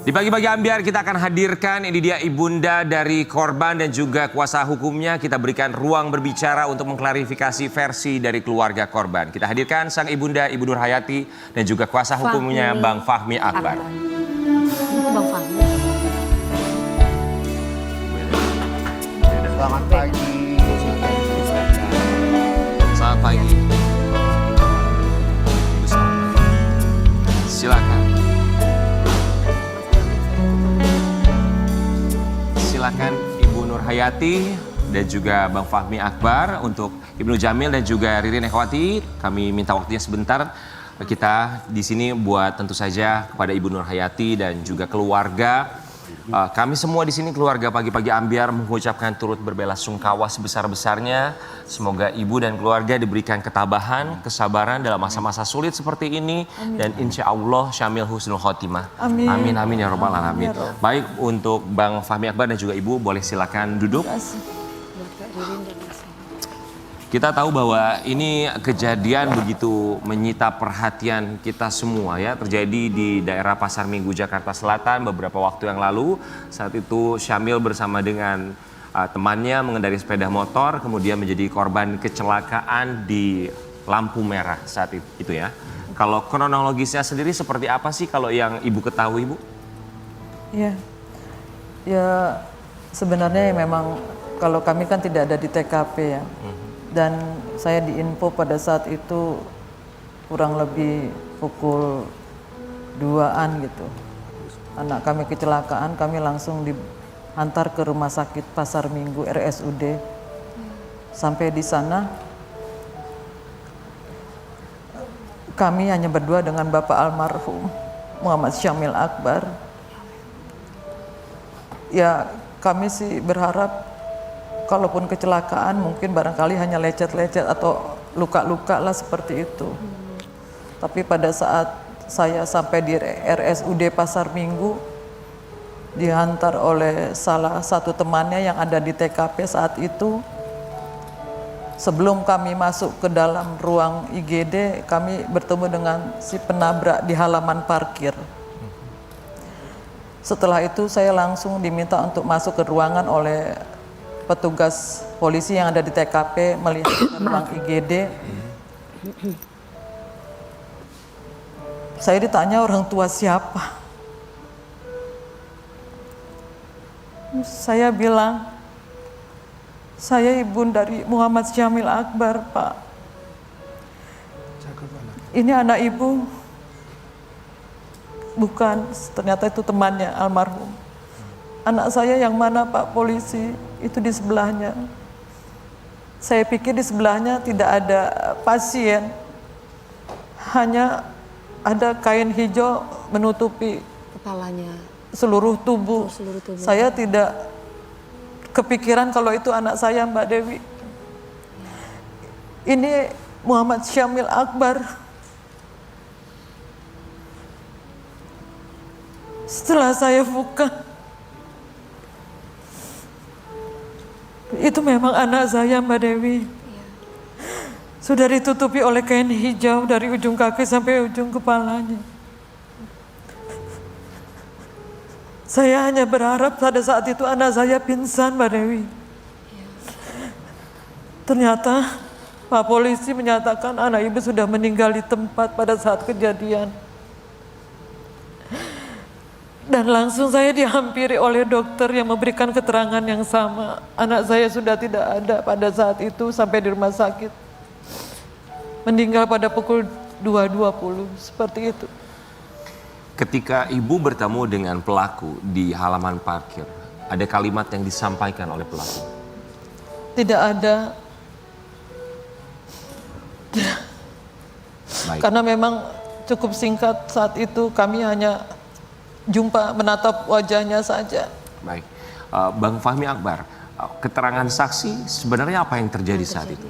Di pagi-pagi ambiar kita akan hadirkan, ini dia ibunda dari korban dan juga kuasa hukumnya. Kita berikan ruang berbicara untuk mengklarifikasi versi dari keluarga korban. Kita hadirkan sang ibunda, Ibu Nur Hayati, dan juga kuasa hukumnya Bang Fahmi Akbar. Bang Fahmi. Selamat pagi. Selamat pagi. Silakan. Silakan Ibu Nur Hayati dan juga Bang Fahmi Akbar. Untuk Ibnu Jamil dan juga Ririn Ekhwati, kami minta waktunya sebentar. Kita di sini buat tentu saja kepada Ibu Nur Hayati dan juga keluarga. Kami semua di sini keluarga Pagi-Pagi Ambiar mengucapkan turut berbelasungkawa sebesar-besarnya. Semoga ibu dan keluarga diberikan ketabahan, kesabaran dalam masa-masa sulit seperti ini. Amin. Dan insya Allah syamil husnul khotimah. Amin. Amin, amin ya robbal alamin. Baik, untuk Bang Fahmi Akbar dan juga Ibu boleh silakan duduk. Kita tahu bahwa ini kejadian begitu menyita perhatian kita semua ya. Terjadi di daerah Pasar Minggu, Jakarta Selatan beberapa waktu yang lalu. Saat itu Syamil bersama dengan temannya mengendarai sepeda motor, kemudian menjadi korban kecelakaan di lampu merah saat itu ya. Kalau kronologisnya sendiri seperti apa sih kalau yang Ibu ketahui, Bu? Ya sebenarnya memang kalau kami kan tidak ada di TKP ya. Dan saya diinfo pada saat itu kurang lebih pukul 2-an gitu. Anak kami kecelakaan, kami langsung diantar ke rumah sakit Pasar Minggu RSUD. Sampai di sana kami hanya berdua dengan Bapak almarhum Muhammad Syamil Akbar. Ya kami sih berharap kalaupun kecelakaan mungkin barangkali hanya lecet-lecet atau luka-luka lah seperti itu. Tapi pada saat saya sampai di RSUD Pasar Minggu, dihantar oleh salah satu temannya yang ada di TKP saat itu. Sebelum kami masuk ke dalam ruang IGD, kami bertemu dengan si penabrak di halaman parkir. Setelah itu saya langsung diminta untuk masuk ke ruangan oleh petugas polisi yang ada di TKP melihat ruang IGD. Saya ditanya orang tua siapa. Saya bilang, saya ibu dari Muhammad Syamil Akbar, Pak. Ini anak ibu. Bukan, ternyata itu temannya almarhum. Anak saya yang mana Pak polisi? Itu di sebelahnya. Saya pikir di sebelahnya tidak ada pasien. Hanya ada kain hijau menutupi Kepalanya. seluruh tubuh. Saya tidak kepikiran kalau itu anak saya, Mbak Dewi. Ini Muhammad Syamil Akbar. Setelah saya buka, itu memang anak saya, Mbak Dewi. Sudah ditutupi oleh kain hijau dari ujung kaki sampai ujung kepalanya. Saya hanya berharap pada saat itu anak saya pingsan, Mbak Dewi. Ternyata Pak polisi menyatakan anak ibu sudah meninggal di tempat pada saat kejadian. Dan langsung saya dihampiri oleh dokter yang memberikan keterangan yang sama. Anak saya sudah tidak ada pada saat itu sampai di rumah sakit. Meninggal pada pukul 2.20, seperti itu. Ketika Ibu bertemu dengan pelaku di halaman parkir, ada kalimat yang disampaikan oleh pelaku? Tidak ada. Baik. Karena memang cukup singkat saat itu, kami hanya jumpa menatap wajahnya saja. Baik, Bang Fahmi Akbar, keterangan saksi sebenarnya apa yang terjadi saat itu?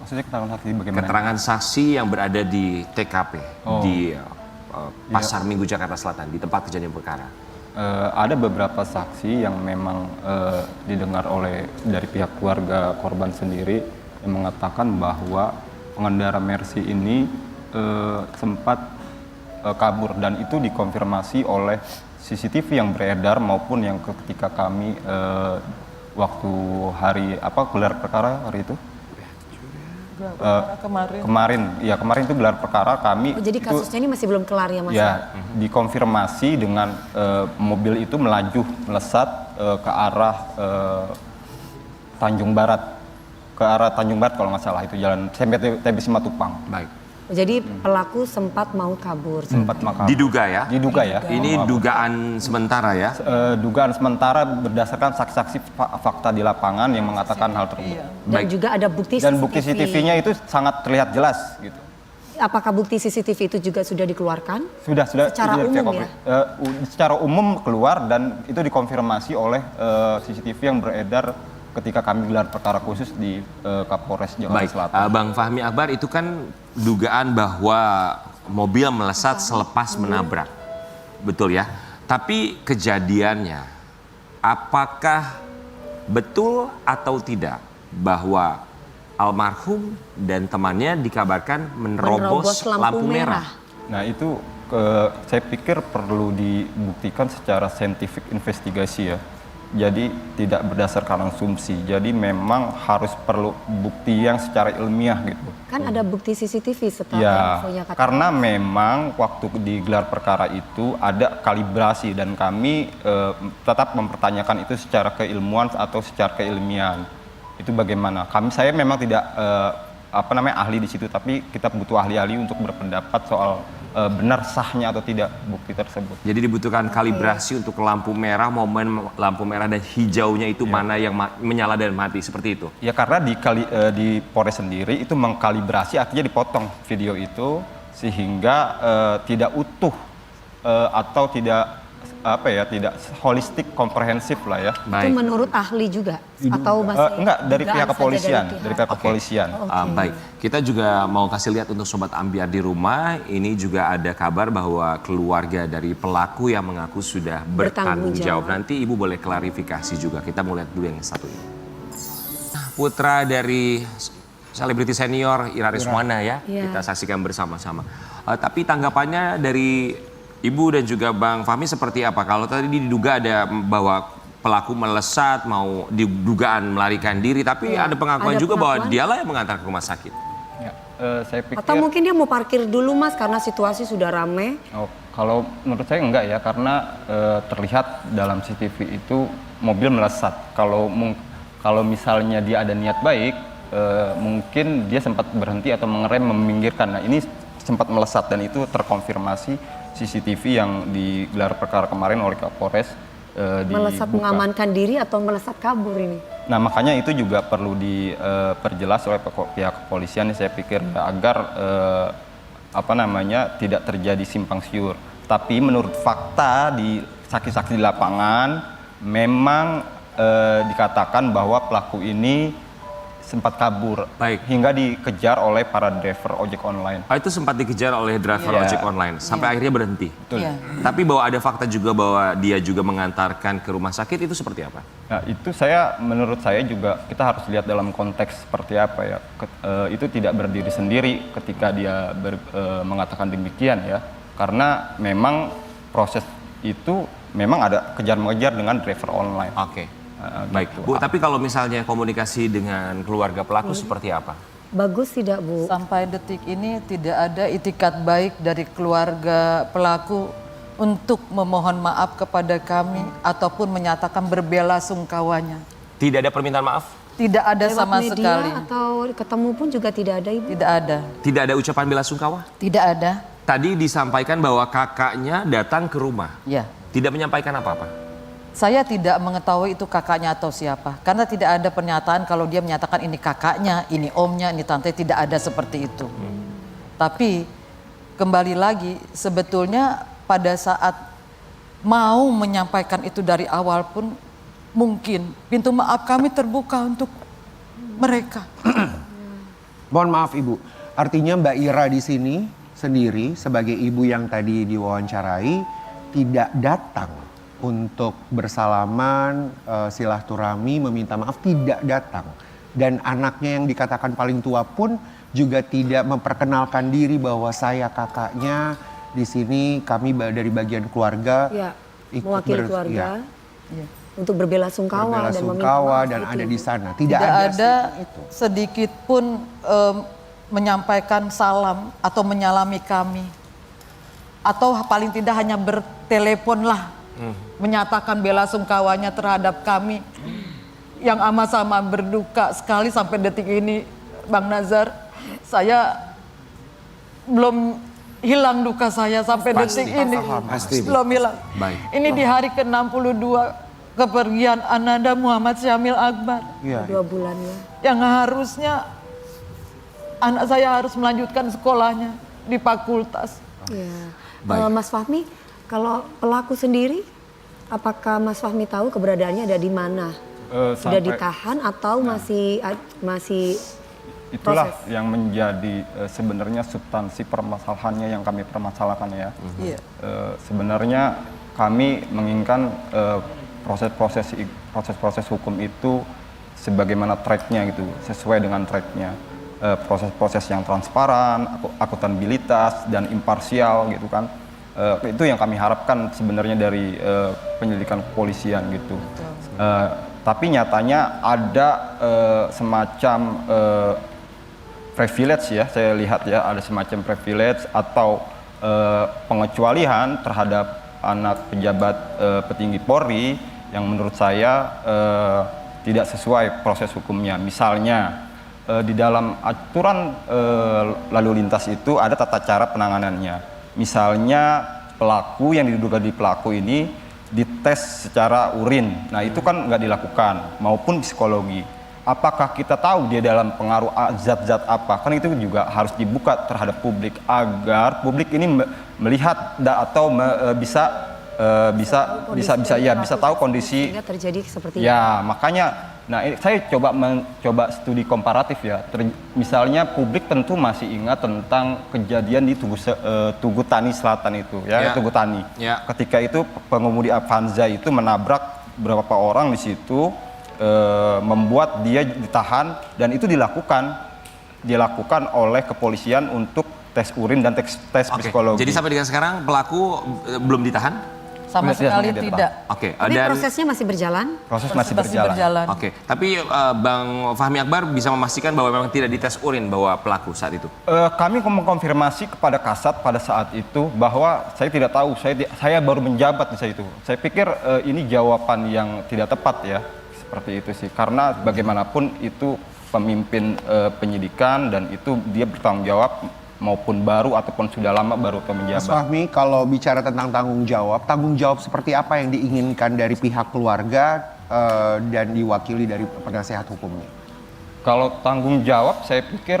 Maksudnya keterangan saksi bagaimana? Keterangan saksi yang berada di TKP di Pasar Minggu Jakarta Selatan, di tempat kejadian perkara. Ada beberapa saksi yang memang didengar oleh dari pihak keluarga korban sendiri yang mengatakan bahwa pengendara Mercy ini sempat kabur, dan itu dikonfirmasi oleh CCTV yang beredar maupun yang ketika kami waktu hari gelar perkara hari itu kemarin itu gelar perkara kami. Oh, jadi kasusnya ini masih belum kelar ya Mas? Ya, dikonfirmasi dengan mobil itu melaju melesat ke arah Tanjung Barat, kalau nggak salah itu jalan TB Simatupang. Baik. Jadi pelaku sempat mau kabur. Sempat makar. Diduga ya? Diduga ya. Ini dugaan sementara ya? Dugaan sementara berdasarkan saksi-saksi fakta di lapangan yang mengatakan hal tersebut. Dan Baik. juga ada bukti Dan CCTV. bukti CCTV-nya itu sangat terlihat jelas gitu. Apakah bukti CCTV itu juga sudah dikeluarkan? Sudah Secara itu umum ya? secara umum keluar dan itu dikonfirmasi oleh CCTV yang beredar ketika kami gelar perkara khusus di Kapolres Jakarta Baik, Selatan. Bang Fahmi Akbar, itu kan dugaan bahwa mobil melesat selepas menabrak. Betul ya? Tapi kejadiannya, apakah betul atau tidak bahwa almarhum dan temannya dikabarkan menerobos lampu merah? Nah itu saya pikir perlu dibuktikan secara scientific investigasi ya. Jadi tidak berdasarkan asumsi. Jadi memang harus perlu bukti yang secara ilmiah gitu. Kan ada bukti CCTV setelah Ya, infonya kata. karena memang waktu digelar perkara itu ada kalibrasi dan kami tetap mempertanyakan itu secara keilmuan atau secara keilmian. Itu bagaimana? Saya memang tidak ahli di situ, tapi kita butuh ahli-ahli untuk berpendapat soal benar sahnya atau tidak bukti tersebut. Jadi dibutuhkan kalibrasi untuk lampu merah, momen lampu merah dan hijaunya itu mana yang menyala dan mati, seperti itu? Ya karena di Polres sendiri itu mengkalibrasi, artinya dipotong video itu sehingga tidak utuh atau tidak tidak holistik, komprehensif lah ya. Itu Baik. menurut ahli juga? Atau masih Enggak, dari dugaan pihak saja kepolisian, dari dari pihak kepolisian. Baik, kita juga mau kasih lihat untuk Sobat Ambiar di rumah, ini juga ada kabar bahwa keluarga dari pelaku yang mengaku sudah bertanggung jawab. Nanti Ibu boleh klarifikasi juga, kita mau lihat dulu yang satu ini. Putra dari selebriti senior Ira Riswana ya, kita saksikan bersama-sama. Tapi tanggapannya dari Ibu dan juga Bang Fahmi seperti apa? Kalau tadi diduga ada bahwa pelaku melesat, mau didugaan melarikan diri, tapi ada pengakuan juga bahwa dialah yang mengantar ke rumah sakit. Ya, saya pikir. Atau mungkin dia mau parkir dulu Mas karena situasi sudah ramai. Oh, kalau menurut saya enggak ya, karena terlihat dalam CCTV itu mobil melesat. Kalau misalnya dia ada niat baik, mungkin dia sempat berhenti atau mengerem, meminggirkan. Nah ini sempat melesat dan itu terkonfirmasi CCTV yang digelar perkara kemarin oleh Kapolres. Melesat mengamankan diri atau melesat kabur ini? Nah makanya itu juga perlu diperjelas oleh pihak kepolisian, saya pikir agar tidak terjadi simpang siur. Tapi menurut fakta di saksi-saksi di lapangan memang dikatakan bahwa pelaku ini sempat kabur. Baik. Hingga dikejar oleh para driver ojek online. Itu sempat dikejar oleh driver ojek online sampai akhirnya berhenti. Betul. Tapi bahwa ada fakta juga bahwa dia juga mengantarkan ke rumah sakit, itu seperti apa? Nah itu menurut saya juga kita harus lihat dalam konteks seperti apa ya. Itu tidak berdiri sendiri ketika dia mengatakan demikian ya. Karena memang proses itu memang ada kejar-mengejar dengan driver online. Oke. Baik, Bu, tapi kalau misalnya komunikasi dengan keluarga pelaku seperti apa? Bagus tidak Bu? Sampai detik ini tidak ada itikat baik dari keluarga pelaku untuk memohon maaf kepada kami ataupun menyatakan berbela sungkawanya. Tidak ada permintaan maaf? Tidak ada Lewat sama media sekali. atau ketemu pun juga tidak ada Ibu? Tidak ada. Tidak ada ucapan bela sungkawa? Tidak ada. Tadi disampaikan bahwa kakaknya datang ke rumah. Ya. Tidak menyampaikan apa-apa? Saya tidak mengetahui itu kakaknya atau siapa. Karena tidak ada pernyataan kalau dia menyatakan ini kakaknya, ini omnya, ini tante. Tidak ada seperti itu. Tapi kembali lagi sebetulnya pada saat mau menyampaikan itu dari awal pun mungkin pintu maaf kami terbuka untuk mereka. Mohon maaf Ibu, artinya Mbak Ira di sini sendiri sebagai ibu yang tadi diwawancarai tidak datang untuk bersalaman, silaturahmi, meminta maaf, tidak datang. Dan anaknya yang dikatakan paling tua pun juga tidak memperkenalkan diri bahwa saya kakaknya, di sini kami dari bagian keluarga. Ya. mewakili keluarga untuk berbelasungkawa dan meminta berbelasungkawa maaf dan gitu, ada Ibu. di sana. Tidak ada itu. sedikit pun menyampaikan salam atau menyalami kami. Atau paling tidak hanya bertelepon lah. Menyatakan belasungkawanya terhadap kami. Yang amat sama berduka sekali sampai detik ini, Bang Nazar. Saya belum hilang duka saya sampai detik ini. Pasti. Belum hilang. Baik. Ini di hari ke-62 kepergian Ananda Muhammad Syamil Akbar. Iya. 2 bulan ya. Yang harusnya anak saya harus melanjutkan sekolahnya di fakultas. Iya. Baik. Mas Fahmi, kalau pelaku sendiri, apakah Mas Fahmi tahu keberadaannya ada di mana? Sudah Sampai- ditahan atau masih Itulah proses? yang menjadi sebenarnya substansi permasalahannya yang kami permasalahkan ya. Iya. Sebenarnya kami menginginkan proses-proses hukum itu sebagaimana tracknya gitu, sesuai dengan tracknya. Proses-proses yang transparan, akuntabilitas dan imparsial gitu kan. Itu yang kami harapkan sebenarnya dari penyelidikan kepolisian gitu. Tapi nyatanya ada semacam privilege ya, saya lihat ya, ada semacam privilege atau pengecualian terhadap anak pejabat petinggi Polri yang menurut saya tidak sesuai proses hukumnya. Misalnya di dalam aturan lalu lintas itu ada tata cara penanganannya. Misalnya pelaku yang diduga di pelaku ini dites secara urin, nah itu kan nggak dilakukan, maupun psikologi. Apakah kita tahu dia dalam pengaruh zat-zat apa? Kan itu juga harus dibuka terhadap publik agar publik ini melihat atau bisa tahu kondisi. sehingga terjadi seperti itu. Ya, makanya saya coba studi komparatif ya. Misalnya publik tentu masih ingat tentang kejadian di Tugu Tani Selatan itu ya, Ya. Tugu Tani. Ya. Ketika itu pengemudi Avanza itu menabrak beberapa orang di situ, membuat dia ditahan dan itu dilakukan oleh kepolisian untuk tes urin dan tes Oke. psikologi. Jadi sampai dengan sekarang pelaku belum ditahan? Sama Tidak, sekali tidak, tidak. Oke. Tapi Dan prosesnya masih berjalan. Proses masih berjalan. oke. Tapi Bang Fahmi Akbar bisa memastikan bahwa memang tidak dites urin bahwa pelaku saat itu. Kami mengkonfirmasi kepada Kasat pada saat itu bahwa saya tidak tahu, saya baru menjabat di saat itu. Saya pikir ini jawaban yang tidak tepat ya, seperti itu sih. Karena bagaimanapun itu pemimpin penyidikan dan itu dia bertanggung jawab maupun baru ataupun sudah lama baru Mas menjabat. Fahmi, kalau bicara tentang tanggung jawab seperti apa yang diinginkan dari pihak keluarga dan diwakili dari penasehat hukumnya? Kalau tanggung jawab saya pikir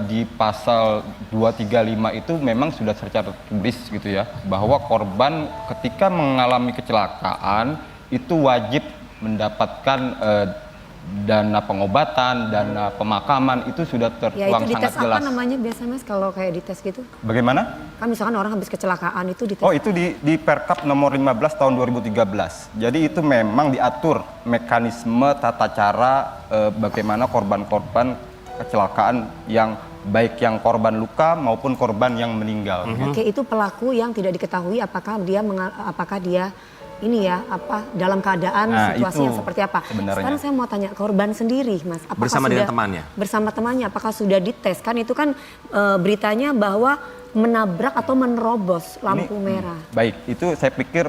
di pasal 235 itu memang sudah secara tertulis gitu ya, bahwa korban ketika mengalami kecelakaan itu wajib mendapatkan dana pengobatan, dana pemakaman, itu sudah Ya tertuang itu sangat dites jelas. apa namanya biasa Mas kalau kayak dites gitu? Bagaimana? Kan misalkan orang habis kecelakaan itu dites. Oh, itu di Perkap nomor 15 tahun 2013. Jadi itu memang diatur mekanisme tata cara bagaimana korban-korban kecelakaan yang baik yang korban luka maupun korban yang meninggal. Oke, itu pelaku yang tidak diketahui apakah dia ini ya dalam keadaan Nah, situasi itu yang seperti apa. sebenarnya. Sekarang saya mau tanya korban sendiri, Mas. Apakah Bersama dengan temannya? Bersama temannya, apakah sudah dites? Kan itu kan beritanya bahwa menabrak atau menerobos lampu merah. Baik, itu saya pikir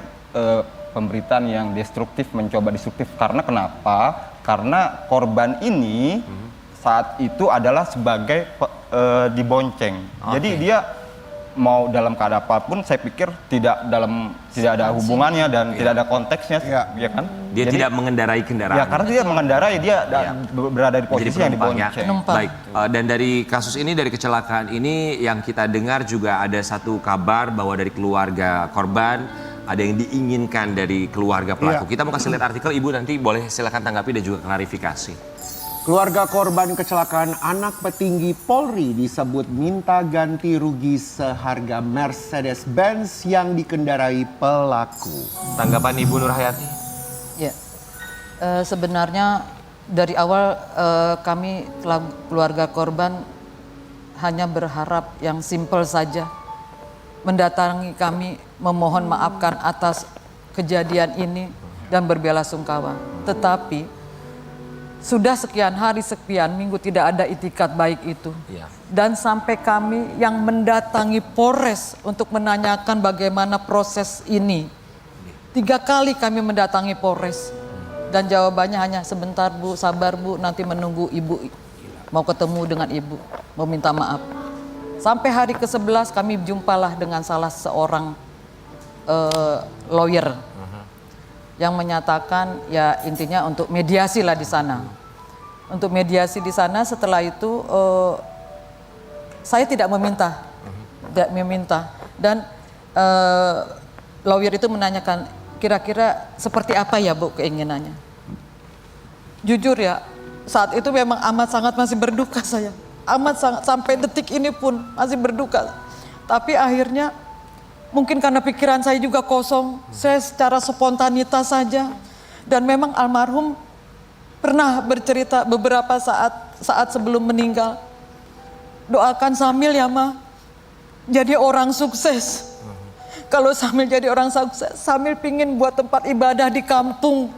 pemberitaan yang destruktif, mencoba destruktif. Karena kenapa? Karena korban ini saat itu adalah sebagai dibonceng. Jadi dia mau dalam keadaan apapun, saya pikir tidak ada hubungannya dan tidak ada konteksnya, ya kan? Dia Jadi, tidak mengendarai kendaraan. ya karena dia mengendarai, dia berada di posisi yang penumpang, ya. dibonceng. Penumpang. Baik, dan dari kasus ini, dari kecelakaan ini yang kita dengar juga ada satu kabar bahwa dari keluarga korban ada yang diinginkan dari keluarga pelaku. Kita mau kasih lihat artikel, Ibu nanti boleh silakan tanggapi dan juga klarifikasi. Keluarga korban kecelakaan anak petinggi Polri disebut minta ganti rugi seharga Mercedes-Benz yang dikendarai pelaku. Tanggapan Ibu Nur Hayati? Ya, sebenarnya dari awal kami keluarga korban hanya berharap yang simpel saja. Mendatangi kami memohon maafkan atas kejadian ini dan berbelasungkawa. Tetapi sudah sekian hari, sekian minggu tidak ada itikat baik itu. Iya. Dan sampai kami yang mendatangi Polres untuk menanyakan bagaimana proses ini. 3 kali kami mendatangi Polres. Dan jawabannya hanya sebentar Bu, sabar Bu, nanti menunggu Ibu. Mau ketemu dengan Ibu, mau minta maaf. Sampai hari ke-11 kami jumpalah dengan salah seorang lawyer. Yang menyatakan ya intinya untuk mediasi lah di sana. Untuk mediasi di sana setelah itu saya tidak meminta. Dan lawyer itu menanyakan kira-kira seperti apa ya Bu keinginannya. Jujur ya, saat itu memang amat sangat masih berduka saya. Amat sangat, sampai detik ini pun masih berduka. Tapi akhirnya mungkin karena pikiran saya juga kosong, saya secara spontanitas saja. Dan memang almarhum pernah bercerita beberapa saat sebelum meninggal. Doakan Samil ya Ma, jadi orang sukses. Kalau Samil jadi orang sukses, Samil pingin buat tempat ibadah di kampung.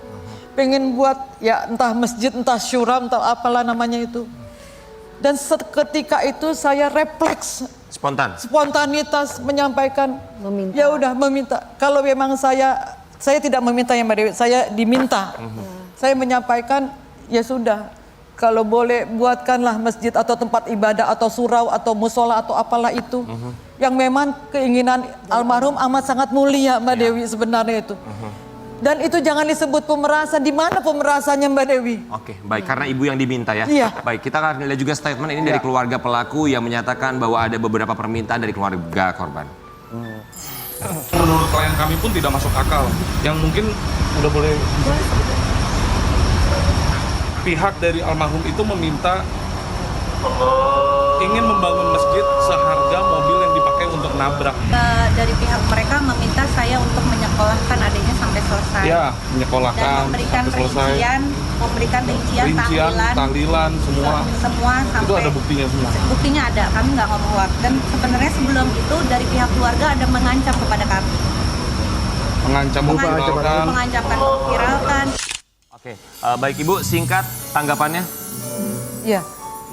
Pengen buat ya entah masjid, entah syura, entah apalah namanya itu. Dan seketika itu saya refleks, spontanitas menyampaikan, Meminta. ya udah meminta. Kalau memang saya tidak meminta ya Mbak Dewi, saya diminta. Saya menyampaikan, ya sudah, kalau boleh buatkanlah masjid atau tempat ibadah atau surau atau musola atau apalah itu. Yang memang keinginan almarhum amat sangat mulia Mbak Dewi sebenarnya itu. Dan itu jangan disebut pemerasan. Di mana pemerasannya Mbak Dewi? Oke, baik. Karena ibu yang diminta ya. Iya. Baik, kita akan lihat juga statement ini dari keluarga pelaku yang menyatakan bahwa ada beberapa permintaan dari keluarga korban. Menurut klien kami pun tidak masuk akal. Yang mungkin udah boleh. Pihak dari almarhum itu meminta ingin membangun masjid seharga mobil yang dipakai untuk nabrak. Dari pihak mereka meminta saya untuk menyekolahkan adiknya sampai selesai. Ya, Dan menyekolahkan memberikan sampai selesai. rincian, Tahlilan, semua. Semua sampai. Itu ada buktinya semua. Buktinya ada, kami nggak ngomong hoax. Dan sebenarnya sebelum itu dari pihak keluarga ada mengancam kepada kami. Mengancam memviralkan. Mengancamkan memviralkan. Oke, baik Ibu, singkat tanggapannya.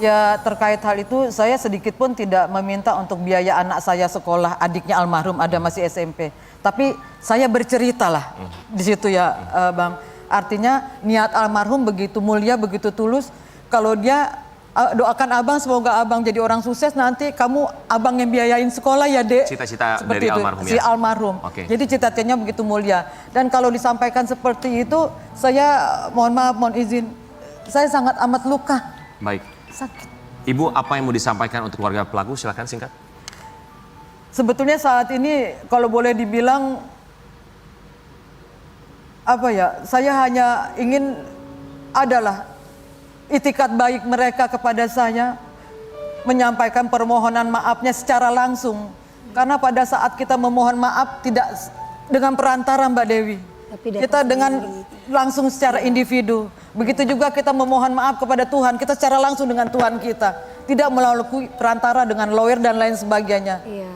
Ya terkait hal itu saya sedikit pun tidak meminta untuk biaya anak saya sekolah, adiknya almarhum ada masih SMP. Tapi saya bercerita lah di situ ya Bang. Artinya niat almarhum begitu mulia, begitu tulus. Kalau dia doakan abang semoga abang jadi orang sukses, nanti kamu abang yang biayain sekolah ya Dek. Cita-cita Seperti dari itu, almarhum si ya? almarhum. Oke. Jadi cita-citanya begitu mulia. Dan kalau disampaikan seperti itu, saya mohon maaf, mohon izin, saya sangat amat luka. Baik. Sakit. Ibu, apa yang mau disampaikan untuk keluarga pelaku? Silakan singkat. Sebetulnya saat ini kalau boleh dibilang apa ya, saya hanya ingin adalah itikat baik mereka kepada saya, menyampaikan permohonan maafnya secara langsung. Karena pada saat kita memohon maaf tidak dengan perantara Mbak Dewi. Kita dengan langsung secara individu. Begitu juga kita memohon maaf kepada Tuhan, kita secara langsung dengan Tuhan kita. Tidak melalui perantara dengan lawyer dan lain sebagainya. Iya.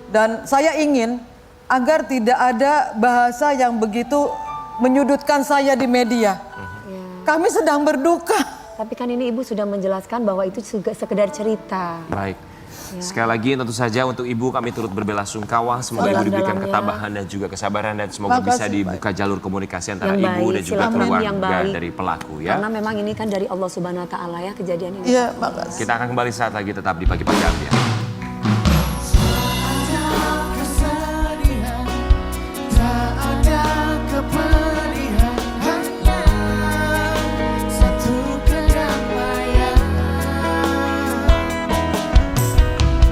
Dan saya ingin agar tidak ada bahasa yang begitu menyudutkan saya di media. Iya. Kami sedang berduka. Tapi kan ini Ibu sudah menjelaskan bahwa itu juga sekedar cerita. Baik. Sekali lagi tentu saja untuk Ibu kami turut berbelasungkawa. Semoga Ibu diberikan Dalam-dalamnya. ketabahan dan juga kesabaran dan semoga Makasih, bisa dibuka jalur komunikasi antara Yang Ibu baik, dan juga silaturahmi yang keluarga baik. dari pelaku ya. Karena memang ini kan dari Allah Subhanahu wa taala ya kejadian ini. Iya, makasih. Kita akan kembali saat lagi tetap di Pagi Pagi Ambiar.